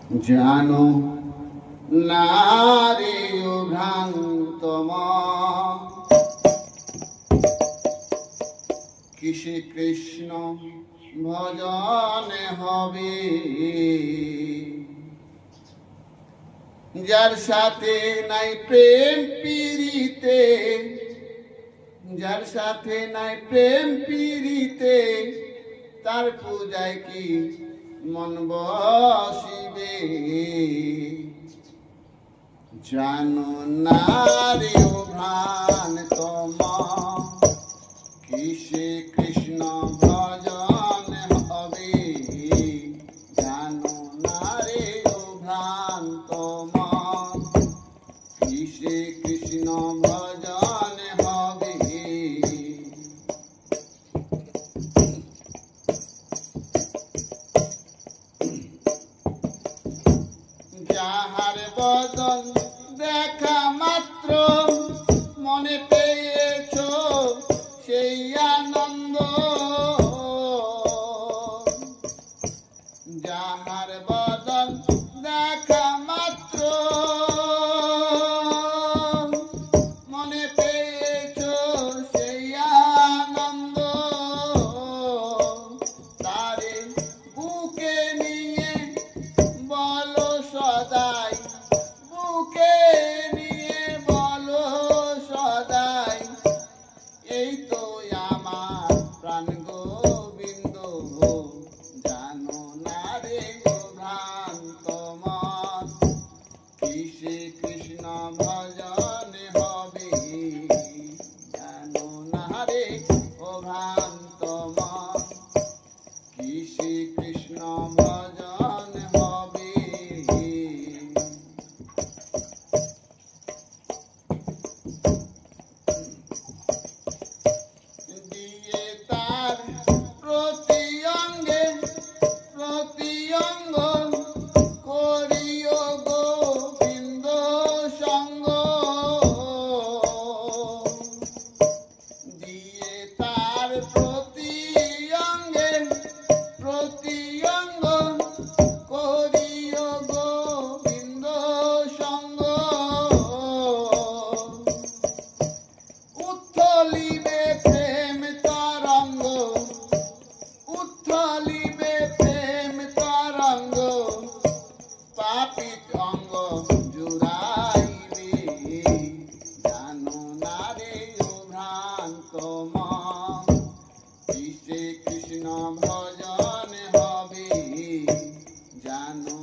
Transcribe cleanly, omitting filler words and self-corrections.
জানো নারী ভ্রান্ত কিসে কৃষ্ণ ভজনে হবে, যার সাথে নাই প্রেম পীড়িতে, যার সাথে নাই প্রেম পীড়িতে, তার পূজায় কি মন বসিবে। জানো নারী ভ্রান্ত কিসে কৃষ্ণ ভজন হবে, জানো নারী ভ্রান্ত কিসে কৃষ্ণ ভজন হবে। যাহার বদন দেখা মাত্র মনে পেয়েছ সেই আনন্দ, যাহার বদন দেখা মাত্র মনে পেয়েছ সেই আনন্দ, তারে বুকে নিয়ে বলো সদাই, বুকে নিয়ে বলো সদাই, এই তো আমার প্রাণ গোবিন্দ। জানো না রে ভ্রান্ত মন কিসে কৃষ্ণ ভজন হবে, জানো না রে ভ্রান্ত মন কিসে কৃষ্ণ ভজন হবে। দিয়ে তার প্রতি অঙ্গে প্রতি অঙ্গ করিও গোবিন্দ সঙ্গ, দিয়ে তার প্রতি অঙ্গে প্রতি অঙ্গ করিও গোবিন্দ সঙ্গ, উত্থলিবে প্রেম তরঙ্গ, উত্থলিবে প্রেম তরঙ্গ, পাপিত অঙ্গ জুড়াইবে। জানো না রে ভ্রান্ত মন কিসে কৃষ্ণ ভজন হবে, জানো।